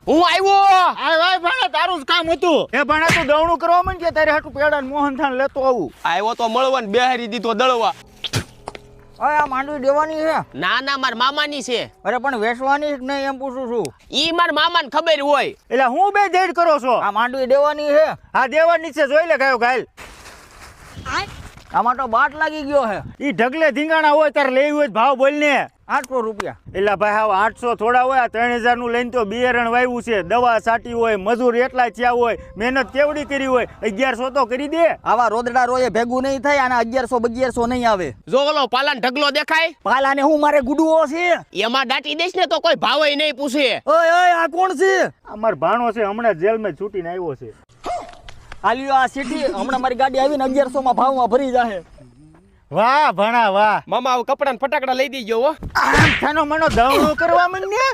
હું આવ્યો. આ ભાઈ ભાણા તારું જ કામ હતું. એ ભાણા તું દવણું કરવા માંડ કે તારે હાટુ પેડા ને મોહનથાળ લેતો આવું. આવ્યો તો મળવાને બેહારી દીધો દળવા. અરે આ માંડવી દેવાની છે? ના ના મારા મામાની છે. અરે પણ વેચવાની જ નહીં એમ પૂછું છું. ઈ મારા મામાને ખબર હોય. એટલે હું બે જેડ કરો છો? આ માંડવી દેવાની છે? આ દેવાની છે, જોઈ લે ગાયો ગાયલ. આમાં તો બાટ લાગી ગયો છે. ઈ ઢગલે ધીંગાણા હોય તારે લેવી હોય તો ભાવ બોલ ને. 800 રૂપિયા. એટલે ભાઈ હવે 800 થોડા હોય, 3000 નું લઈને તો બિયારણ વાવ્યું છે, દવા છાંટી હોય, મજૂર એટલા થયા હોય, મહેનત કેવડી કરી હોય, 1100 તો કરી દે. આવા રોદડા રોયે ભેગું નહીં થાય અને 1100 નહીં આવે. જો ઓલો પાલાન ઢગલો દેખાય, પાલાને હું મારે ગુડવો છે? એમાં દાટી દઈશ ને તો કોઈ ભાવે નહીં પૂછે. ઓય ઓય આ કોણ છે? અમાર ભાણો છે, હમણાં જેલમાં છૂટીને આવ્યો છે. આલ્યો આ સીટી હમણાં મારી ગાડી આવીને 1100 માં ભાવમાં ભરી જાહે. વાહ ભણા વાહ. મામા હવે કપડા ફટાકડા લઈ દેજો હો. આમ થાનો મનો દવણું કરવા માંડ ને.